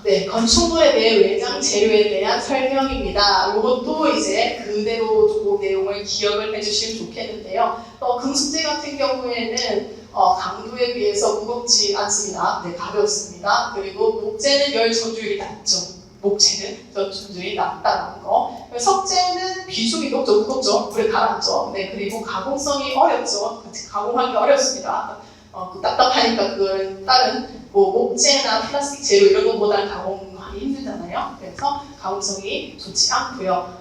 네, 건축물에 대해 외장 재료에 대한 설명입니다. 이것도 이제 그대로 조금 내용을 기억을 해주시면 좋겠는데요. 금속재 같은 경우에는 강도에 비해서 무겁지 않습니다. 네, 가볍습니다. 그리고 목재는 열 전주율이 낮죠. 목재는 열 전주율이 낮다는 거. 석재는 비중이 높죠, 무겁죠, 물에 가라앉죠. 네, 그리고 가공성이 어렵죠. 가공하기 어렵습니다. 답답하니까 그걸 다른 목재나 플라스틱 재료 이런 것보다는 가공하기 힘들잖아요. 그래서 가공성이 좋지 않고요.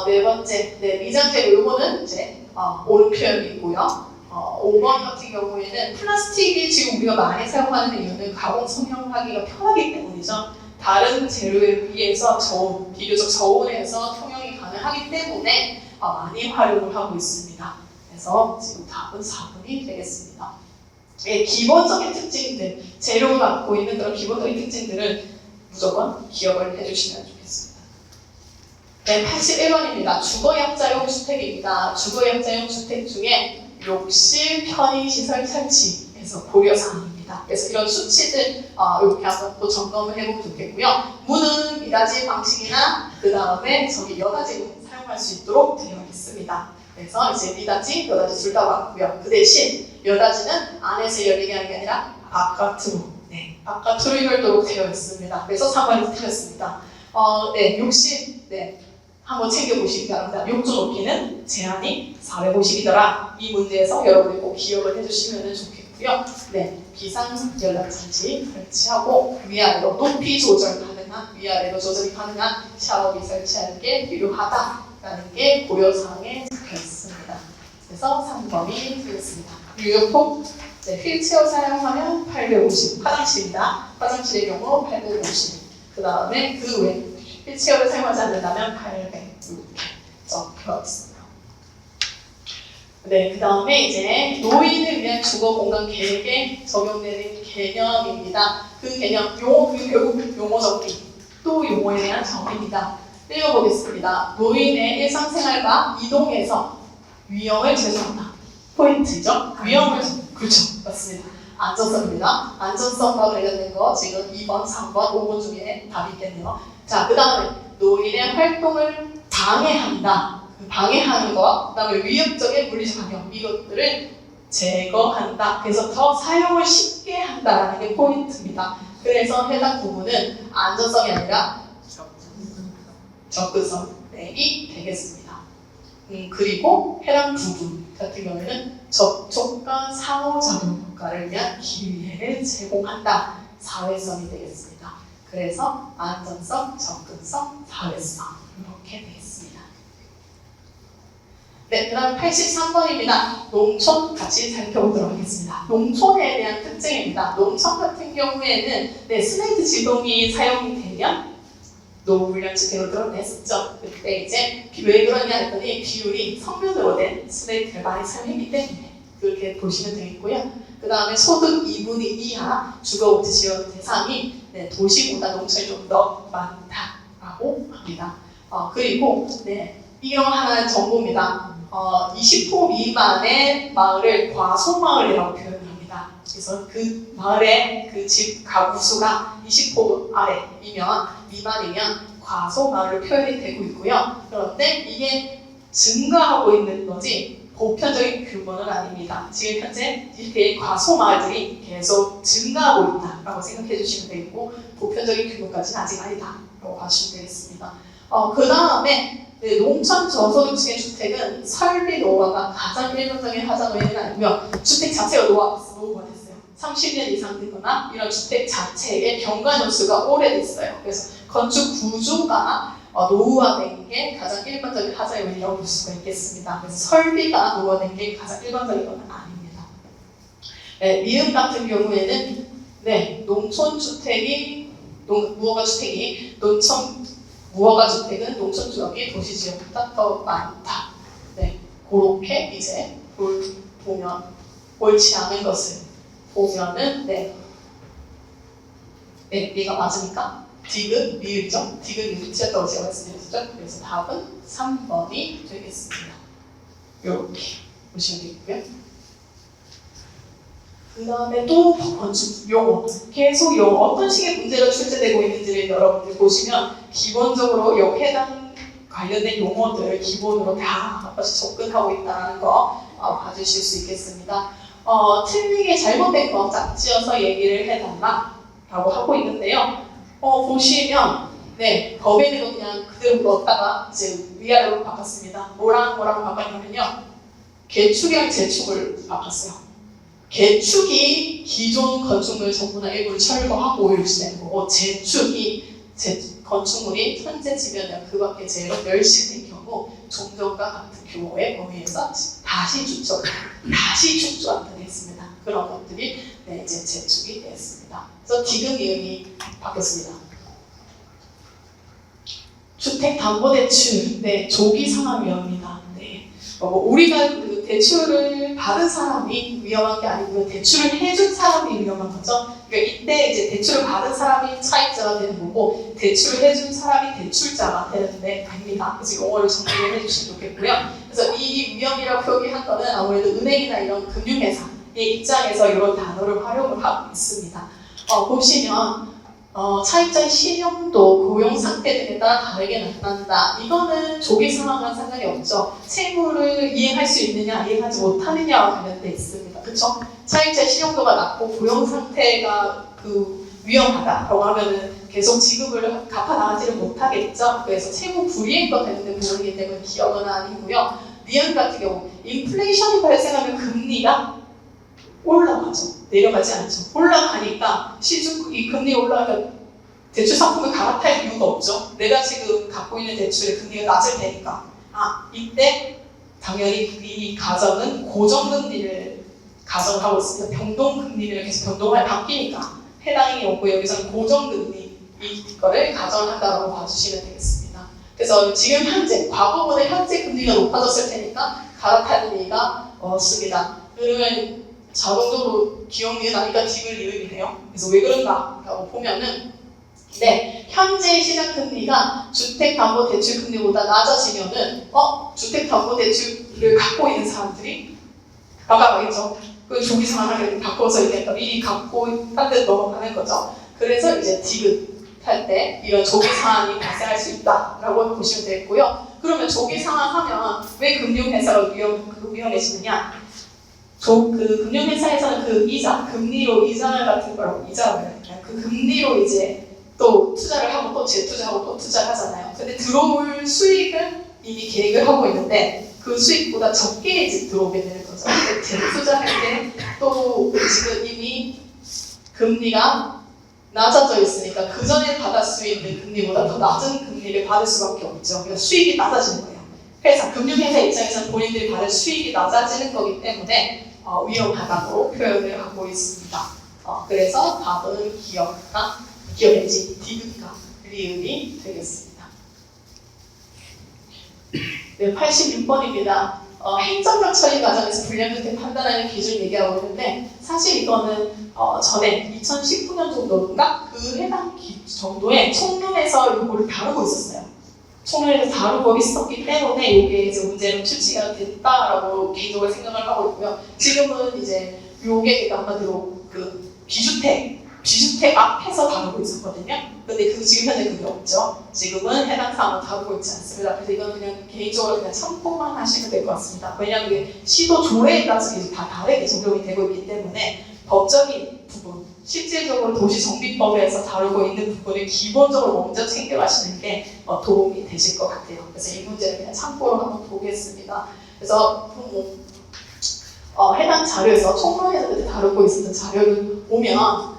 네 번째, 미장 재료 요거는 이제 옳은 표현이고요. 5번 같은 경우에는 플라스틱이 지금 우리가 많이 사용하는 이유는 가공 성형하기가 편하기 때문이죠. 다른 재료에 비해서 비교적 저온에서 통용이 가능하기 때문에 많이 활용을 하고 있습니다. 그래서 지금 답은 4번이 되겠습니다. 네, 기본적인 특징들, 재료가 갖고 있는 그런 기본적인 특징들을 무조건 기억을 해주시면 좋겠습니다. 네, 81번입니다. 주거약자용 주택입니다. 주거약자용 주택 중에 욕실, 편의시설 설치에서 고려사항입니다. 그래서 이런 수치들 이렇게 한번 또 점검을 해보면 좋겠고요. 문은 미닫이 방식이나 그 다음에 여닫이로 사용할 수 있도록 되어 있습니다. 그래서 이제 미닫이, 여닫이 둘 다 맞고요. 그 대신 여닫이는 안에서 열리게 하는 게 아니라 바깥으로, 바깥으로 열도록 되어 있습니다. 그래서 3번이 틀렸습니다. 욕실, 한번 챙겨보시기 바랍니다. 욕조 높이는 제한이 450이더라. 이 문제에서 여러분이 꼭 기억을 해주시면 좋겠고요. 비상 연락장치 설치하고 위아래로 높이 조절 가능한, 위아래로 조절이 가능한 샤워기 설치하는 게 필요하다라는 게 고려사항에 적혀 있습니다. 그래서 3번이 되겠습니다. 유효폭, 휠체어 사용하면 850, 화장실입니다. 화장실의 경우 850. 그 다음에 그 외 휠체어를 사용하지 않는다면 800 이렇게 적혀 있습니다. 그 다음에 이제 노인을 위한 주거 공간 계획에 적용되는 개념입니다. 그 개념, 결국 용어 정리, 또 용어에 대한 정리입니다. 읽어보겠습니다. 노인의 일상생활과 이동에서 위험을 제공한다. 포인트죠? 그렇죠. 맞습니다. 안전성입니다. 안전성과 관련된 거 지금 2번, 3번, 5번 중에 답이 있겠네요. 자, 그 다음에 노인의 활동을 방해한다. 방해하는 것, 그 다음에 위협적인 물리적 환경, 이것들을 제거한다. 그래서 더 사용을 쉽게 한다는 게 포인트입니다. 그래서 해당 부분은 안전성이 아니라 접근성이 되겠습니다. 그리고 해당 부분 같은 경우에는 접촉과 상호작용 효과를 위한 기회를 제공한다. 사회성이 되겠습니다. 그래서 안전성, 접근성, 사회성 이렇게 되겠습니다. 그 다음 83번입니다. 농촌 같이 살펴보도록 하겠습니다. 농촌에 대한 특징입니다. 농촌 같은 경우에는 슬레이트 지붕이 사용이 되면 노후훈련주택으로 드러냈었죠. 그때 이제 왜 그러냐 했더니 비율이 성면으로 된 슬레이트를 많이 사용했기 때문에 그렇게 보시면 되겠고요. 그 다음에 소득 2분의 2 이하 주거복지 지원 대상이 도시보다 농촌이 좀 더 많다라고 합니다. 그리고 이런 하나의 정보입니다. 20호 미만의 마을을 과소마을이라고 표현을 합니다. 그래서 그 마을의 그 집 가구 수가 20호 아래이면 미만이면 과소마을로 표현이 되고 있고요. 그런데 이게 증가하고 있는 거지 보편적인 규모는 아닙니다. 지금 현재 이렇게 과소마을들이 계속 증가하고 있다라고 생각해 주시면 되겠고 보편적인 규모까지는 아직 아니다라고 봐주시면 되겠습니다. 그 다음에 농촌 저소득층의 주택은 설비 노후화가 가장 일반적인 하자 요인은 아니고요. 주택 자체가 노후가 됐어요. 30년 이상 되거나 이런 주택 자체의 경과 연수가 오래됐어요. 그래서 건축 구조가 노후화된 게 가장 일반적인 하자 요인이라고 볼 수가 있겠습니다. 그래서 설비가 노후화된 게 가장 일반적인 건 아닙니다. 미음 같은 경우에는 네, 무허가 주택이 무허가 주택은 농촌 지역이 도시 지역보다 더 많다. 네, 그렇게 이제 보면 옳지 않은 것을 보면은 얘가 맞으니까 디귿, 리을이죠. 디귿, 리을 틀렸다고 제가 말씀드렸죠. 그래서 답은 3번이 되겠습니다. 이렇게 보시면 되고요. 그 다음에 또 건축 용어, 계속 용어, 어떤 식의 문제가 출제되고 있는지를 여러분들 보시면 기본적으로 해당 관련된 용어들을 기본으로 다 한 번씩 접근하고 있다는 거 봐주실 수 있겠습니다. 틀리게 잘못된 거 짝지어서 얘기를 해달라 라고 하고 있는데요. 보시면 법에 있는 거 그냥 그대로 넣었다가 이제 위아래로 바꿨습니다. 뭐라고 바꿨냐면요. 개축이랑 재축을 바꿨어요. 개축이 기존 건축물 전부나 일부를 철거하고 유지되는 거고, 재축이 건축물이 현재 지면이나 그 밖에 제로 멸실된 경우 종전과 같은 규모의 범위에서 다시 축조한다고 했습니다. 그런 것들이 이제 재축이 되었습니다. 그래서 디귿 이응이 바뀌었습니다. 주택담보대출, 조기 상환 위험이다. 우리가 그 대출을 받은 사람이 위험한 게 아니고요. 대출을 해준 사람이 위험한 거죠. 그러니까 이때 이제 대출을 받은 사람이 차입자가 되는 거고, 대출을 해준 사람이 대출자가 됩니다. 그래서 용어를 정리를 해주시면 좋겠고요. 그래서 이 위험이라고 표기한 거는 아무래도 은행이나 이런 금융회사의 입장에서 이런 단어를 활용을 하고 있습니다. 보시면 차입자의 신용도, 고용 상태 등에 따라 다르게 나타난다. 이거는 조기 상황과 상관이 없죠. 채무를 이행할 수 있느냐, 이행하지 못하느냐와 관련돼 있습니다. 그렇죠? 차입자의 신용도가 낮고 고용 상태가 위험하다라고 하면은 계속 지급을 갚아 나가지를 못하겠죠. 그래서 채무 불이행도 되는 부분이기 때문에 기업은 아니고요. 니은 같은 경우 인플레이션이 발생하면 금리가 올라가죠. 내려가지 않죠. 올라가니까 이 금리 올라가면 대출 상품을 갈아탈 이유가 없죠. 내가 지금 갖고 있는 대출의 금리가 낮을 테니까. 이때 당연히 이 가정은 고정금리를 가정하고 있습니다. 변동금리를 계속 바뀌니까 해당이 오고, 여기서는 고정금리 이거를 가정한다고 봐주시면 되겠습니다. 그래서 지금 현재, 과거보다 현재 금리가 높아졌을 테니까 갈아탈 리가 없습니다. 그러면 자동적으로 기억 니은 아니까 디귿 리을이네요. 그래서 왜 그런가라고 보면은 현재 시장 금리가 주택담보대출 금리보다 낮아지면은 주택담보대출을 갖고 있는 사람들이 나가겠죠. 그 조기 상환을 바꿔서 이제 미리 갖고 딴 데 넘어가는 거죠. 그래서 이제 디귿 할 때 이런 조기 상환이 발생할 수 있다라고 보시면 되겠고요. 그러면 조기 상환하면 왜 금융회사가 위험해지느냐? 그 금융회사에서는 그 금리로 이자 같은 거라고, 그 금리로 이제 또 투자를 하고 또 재투자하고 또 투자를 하잖아요. 근데 들어올 수익은 이미 계획을 하고 있는데 그 수익보다 적게 이제 들어오게 되는 거죠. 재투자할 때 또 지금 이미 금리가 낮아져 있으니까 그 전에 받을 수 있는 금리보다 더 낮은 금리를 받을 수밖에 없죠. 그러니까 수익이 낮아지는 거예요. 그래서 금융회사 입장에서는 본인들이 받을 수익이 낮아지는 거기 때문에 위험하다고 표현을 하고 있습니다. 그래서 답은 기업인지 디귿과 리을이 되겠습니다. 86번입니다. 행정적 처리 과정에서 불량주택 판단하는 기준 얘기하고 있는데, 사실 이거는 전에 2019년 정도인가 그 해당 정도에 총론에서 이거를 다루고 있었어요. 총론에서 다루고 있었기 때문에 이게 이제 문제로 출시가 됐다라고 개인적으로 생각을 하고 있고요. 지금은 이제 이게 한마디로 그 비주택 앞에서 다루고 있었거든요. 근데 지금 현재 그게 없죠. 지금은 해당 사항을 다루고 있지 않습니다. 그래서 이건 그냥 개인적으로 그냥 참고만 하시면 될 것 같습니다. 왜냐하면 이게 시도 조례에 따라서 다 다르게 적용이 되고 있기 때문에 법적인 부분, 실질적으로 도시정비법에서 다루고 있는 부분을 기본적으로 먼저 챙겨가시는 게 도움이 되실 것 같아요. 그래서 이 문제를 그냥 참고로 한번 보겠습니다. 그래서 해당 자료에서 총론에서 그때 다루고 있었던 자료를 보면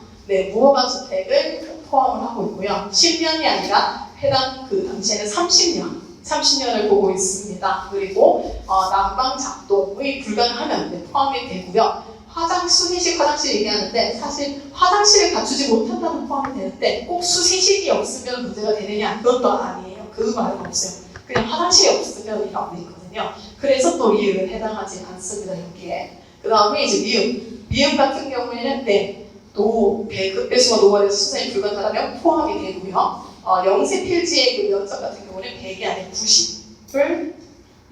무허가 주택을 포함을 하고 있고요. 10년이 아니라 해당 그 당시에는 30년을 보고 있습니다. 그리고 난방 작동이 불가능하면 포함이 되고요. 수세식 화장실 얘기하는데 사실 화장실을 갖추지 못한다는 포함이 되는데 꼭 수세식이 없으면 문제가 되느냐 그것도 아니에요. 그 말은 없어요. 그냥 화장실이 없으면 이라고 돼 있거든요. 그래서 또 리을은 해당하지 않습니다. 여기에. 그 다음에 이제 미음 같은 경우에는 급배수가 노가 돼서 수산이 불가능하다면 포함이 되고요. 영세 필지의 그 면적 같은 경우는 100이 아닌 90을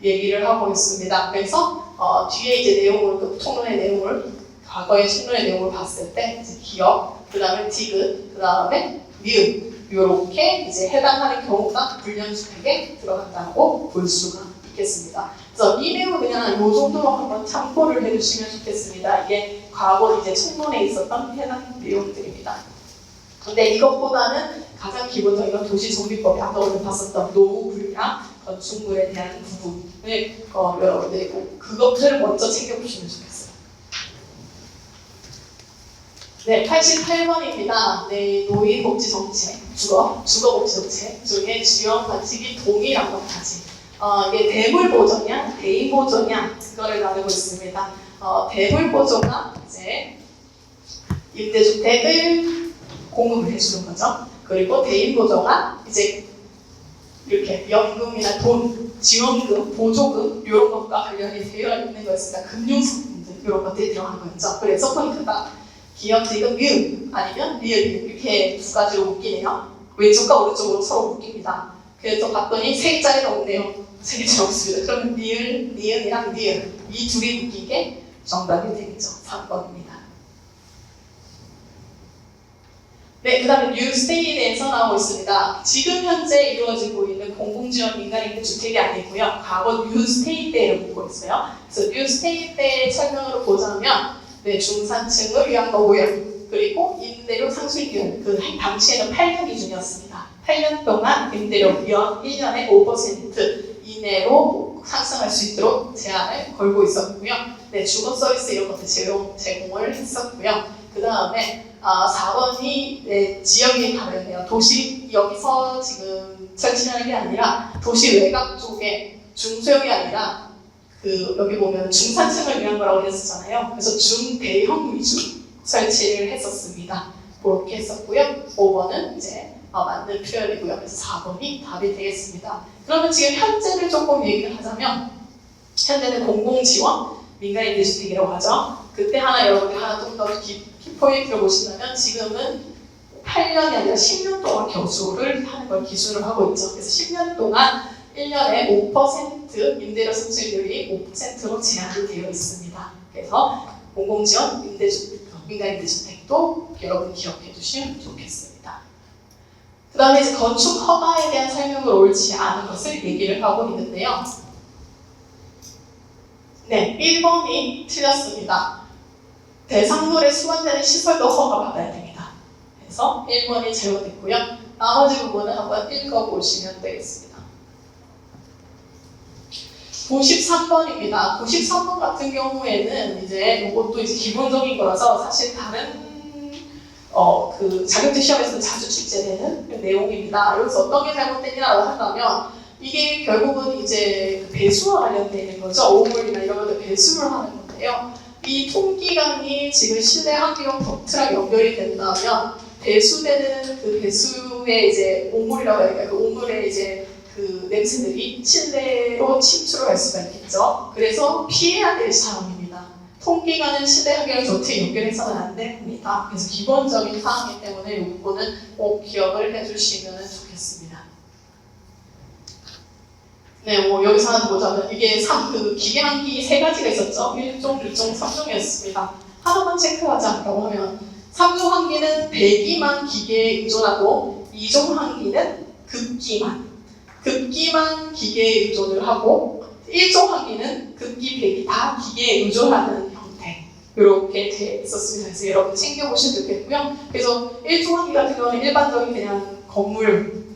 얘기를 하고 있습니다. 그래서 뒤에 이제 내용을 그 통론의 내용을 과거의 통론의 내용을 봤을 때 이제 기억, 그 다음에 디귿, 그 다음에 미음 이렇게 이제 해당하는 경우가 불량주택에 들어간다고 볼 수가 있겠습니다. 그래서 이 내용 그냥 이 정도로 한번 참고를 해주시면 좋겠습니다. 이게 과거 이제 총론에 있었던 해당 내용들입니다. 근데 이것보다는 가장 기본적인 건 도시정비법이 아까 오늘 봤었던 노후 불량 건축물에 대한 부분을 여러분들이 그것들을 먼저 챙겨보시면 좋겠어요. 네, 88번입니다. 네, 노인복지정책, 주거복지정책 중에 주요 관측이 동일한 것까지. 이게 대물보조냐, 대인보조냐, 그거를 나누고 있습니다. 대물보조가 이제 임대주택을 공급을 해주는 거죠. 그리고 대인보조가 이제 이렇게 연금이나 돈, 지원금, 보조금 이런 것과 관련이 되어 있는 거였습니다. 금융상품들 이런 것들이 들어간 거였죠. 그래서 포인트가 기억, 디귿, 미음 아니면 리을 이렇게 두 가지로 묶이네요. 왼쪽과 오른쪽으로 서로 묶입니다. 그래서 봤더니 세 개짜리가 없네요. 세 개짜리 없습니다. 그러면 리을, 니은이랑 리을 이 둘이 묶인 게 정답이 되겠죠. 3번입니다. 네, 그 다음에 뉴스테이에 대해서 나오고 있습니다. 지금 현재 이루어지고 있는 공공지원 민간임대 주택이 아니고요. 과거 뉴스테이 때를 묻고 있어요. 그래서 뉴스테이 때 설명으로 보자면 중산층을 위한 거고요. 그리고 임대료 상승 기준, 그 당시에는 8년 기준이었습니다. 8년 동안 임대료 1년에 5% 이내로 상승할 수 있도록 제한을 걸고 있었고요. 주거 서비스 이런 것들 제공을 했었고요. 그 다음에 4번이 지역이 다르네요. 도시 여기서 지금 설치하는 게 아니라 도시 외곽 쪽에 중소형이 아니라 여기 보면 중산층을 위한 거라고 했었잖아요. 그래서 중대형 위주 설치를 했었습니다. 그렇게 했었고요. 5번은 이제 맞는 표현이고요. 그래서 4번이 답이 되겠습니다. 그러면 지금 현재를 조금 얘기를 하자면 현재는 공공지원 민간임대주택이라고 하죠. 그때 여러분들 좀 더 키포인트를 보신다면 지금은 8년이 아니라 10년 동안 경수를 하는 걸 기준으로 하고 있죠. 그래서 10년 동안 1년에 5% 임대료 상승률이 5%로 제한이 되어 있습니다. 그래서 공공지원 민간임대주택도 여러분 기억해 두시면 좋겠습니다. 그 다음에 이제 건축 허가에 대한 설명을 옳지 않은 것을 얘기를 하고 있는데요. 네, 1번이 틀렸습니다. 대상물에 수반되는 시설도 허가받아야 됩니다. 그래서 1번이 잘못됐고요. 나머지 부분은 한번 읽어보시면 되겠습니다. 93번입니다. 93번 같은 경우에는 이제 이것도 이제 기본적인 거라서 사실 다른 자격증 시험에서 자주 출제되는 내용입니다. 여기서 어떤 게 잘못됐냐라고 한다면 이게 결국은 이제 배수와 관련되는 거죠. 오물이나 이런 것들 배수를 하는 건데요. 이 통기관이 지금 실내 환경 덕트랑 연결이 된다면 배수되는 그 배수의 이제 오물이라고 해야 될까요? 그 오물의 이제 그 냄새들이 실내로 침투를 할 수가 있겠죠. 그래서 피해야 될 사항입니다. 통기관은 실내 환경 덕트에 연결해서는 안 됩니다. 그래서 기본적인 사항이기 때문에 이 부분은 꼭 기억을 해주시면 좋겠습니다. 네, 여기서 하나 보자면 이게 기계한기 세 가지가 있었죠. 1종, 2종, 3종이었습니다. 하나만 체크하자라고 하면 3종 한기는 배기만 기계에 의존하고 2종 한기는 급기만 기계에 의존을 하고 1종 한기는 급기, 배기 다 기계에 의존하는 형태 이렇게 되어 있었습니다. 그래서 여러분 챙겨보시면 좋겠고요. 그래서 1종 한기 같은 경우는 일반적인 그냥 건물,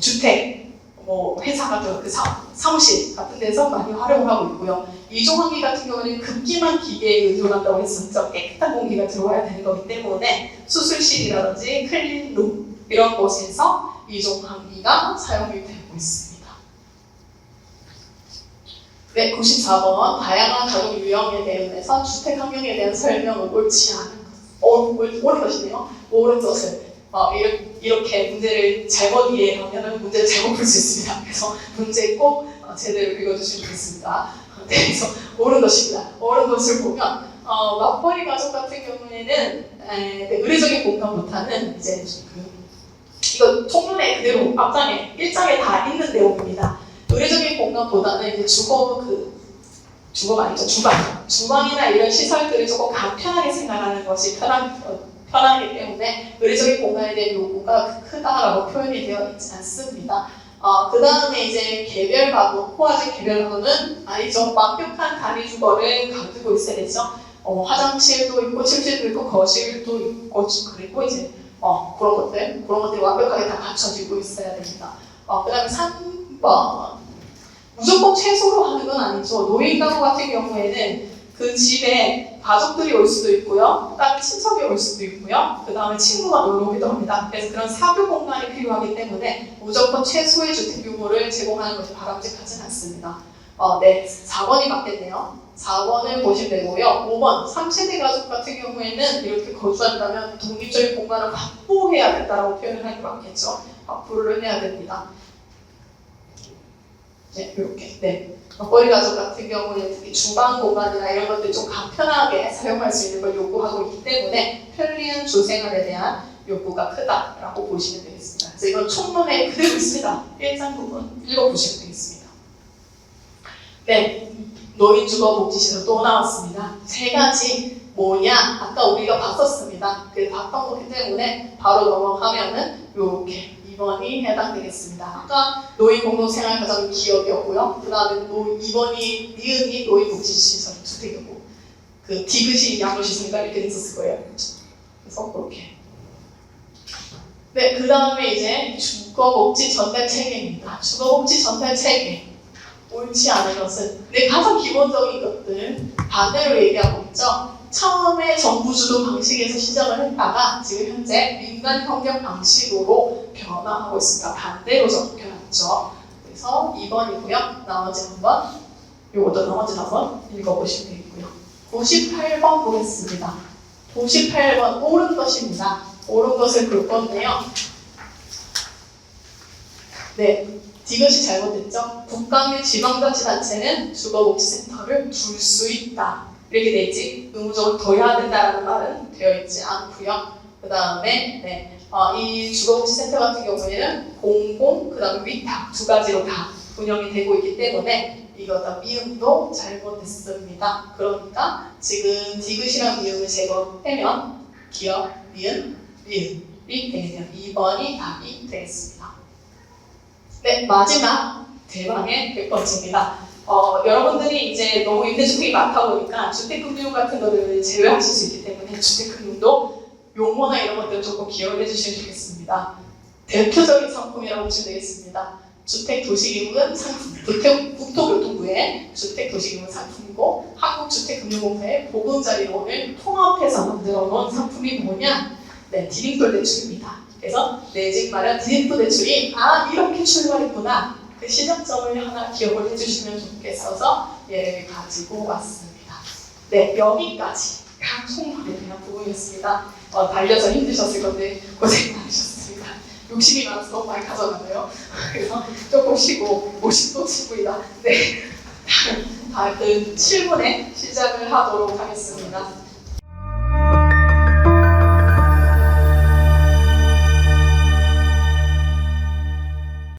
주택 회사 같은 사무실 같은 데서 많이 활용을 하고 있고요. 2종 환기 같은 경우는 급기만 기계에 의존한다고 했었죠. 깨끗한 공기가 들어와야 되는 거기 때문에 수술실이라든지 클린룸 이런 곳에서 2종 환기가 사용이 되고 있습니다. 네, 94번. 다양한 가족 유형에 대응해서 주택 환경에 대한 설명을 옳지 않은 것. 옳은 것이네요. 옳은 것을. 이렇게 문제를 잘못 이해하면 문제를 잘못 풀 수 있습니다. 그래서 문제 꼭 제대로 읽어주시면 좋겠습니다. 네, 그래서 옳은 것입니다. 옳은 것을 보면 맞벌이 가족 같은 경우에는 의례적인 공간보다는 이제 이거 총론에 그대로 앞장에 1장에 다 있는 내용입니다. 의례적인 공간보다는 이제 주거가 아니죠. 주방이나 이런 시설들을 조금 간편하게 생각하는 것이 편하기 때문에 의례적인 공간에 대한 요구가 크다라고 표현이 되어 있지 않습니다. 그 다음에 이제 개별 가구, 호화적 개별 가구는 아니죠. 완벽한 단위 주거를 가지고 있어야 되죠. 화장실도 있고, 침실도 있고, 거실도 있고, 그리고 이제 그런 것들이 완벽하게 다 갖춰지고 있어야 됩니다. 그 다음에 3번. 무조건 최소로 하는 건 아니죠. 노인 가구 같은 경우에는 그 집에 가족들이 올 수도 있고요. 그 다음에 친척이 올 수도 있고요. 그 다음에 친구가 놀러 오기도 합니다. 그래서 그런 사교 공간이 필요하기 때문에 무조건 최소의 주택 규모를 제공하는 것이 바람직하진 않습니다. 네, 4번이 맞겠네요. 4번을 보시면 되고요. 5번, 3세대 가족 같은 경우에는 이렇게 거주한다면 독립적인 공간을 확보해야 된다고 표현을 하는 게 맞겠죠. 확보를 해야 됩니다. 네, 이렇게. 네. 맞벌이 가족 같은 경우는 특히 주방 공간이나 이런 것들 좀 간편하게 사용할 수 있는 걸 요구하고 있기 때문에 편리한 주생활에 대한 요구가 크다라고 보시면 되겠습니다. 그래서 이건 총론에 그대로 있습니다. 1장 부분 읽어보시면 되겠습니다. 네, 노인주거복지시설 또 나왔습니다. 세 가지 뭐냐? 아까 우리가 봤었습니다. 그 봤던 거기 때문에 바로 넘어가면은 이렇게 2번이 해당되겠습니다. 아까 노인공동생활가정 기업이었고요. 그 다음에 2번이 니은이 노인복지시설 주택이었고 그 디귿이 양로시설인가 이렇게 있었을 거예요. 그래서 그렇게. 네, 그 다음에 이제 주거복지 전달 체계입니다. 주거복지 전달 체계. 옳지 않은 것은 가장 기본적인 것들 반대로 얘기하고 있죠. 처음에 정부주도 방식에서 시작을 했다가 지금 현재 민간협력 방식으로 변화하고 있습니다. 반대로 접근했죠. 그래서 2번이고요. 나머지 한번 읽어보시면 되겠고요. 98번 보겠습니다. 98번 옳은 것입니다. 옳은 것을 볼 건데요. 네, 디귿이 잘못됐죠. 국가및 지방자치단체는 주거복지센터를 둘 수 있다. 이렇게 돼 있지 의무적으로 둬야 된다라는 말은 되어 있지 않고요. 그 다음에 이 주거복지센터 같은 경우에는 공공, 그 다음에 위탁 두 가지로 다 운영이 되고 있기 때문에 이거 다 미음도 잘못됐습니다. 그러니까 지금 디귿이랑 미음을 제거하면 기억, 미음이 되겠네요. 2번이 답이 되겠습니다. 네, 마지막 대망의 100번째입니다. 여러분들이 이제 너무 임대주택이 많다 보니까 주택금융 같은 거를 제외하실 수 있기 때문에 주택금융도 용어나 이런 것들을 조금 기억을 해주시면 좋겠습니다. 대표적인 상품이라고 보시면 되겠습니다. 주택도시기금은 상품, 국토교통부의 주택도시기금은 상품이고 한국주택금융공사의 보금자리론을 통합해서 만들어 놓은 상품이 뭐냐? 네, 디딤돌 대출입니다. 그래서 내 집 마련 디딤돌 대출이 이렇게 출발했구나. 그 시작점을 하나 기억을 해주시면 좋겠어서 얘를 가지고 왔습니다. 네, 여기까지 총론에 대한 부분이었습니다. 달려서 힘드셨을 건데 고생 많으셨습니다. 욕심이 많아서 너무 많이 가져가네요. 그래서 조금 쉬고 50도 치고이다. 네, 다음 7분에 시작을 하도록 하겠습니다.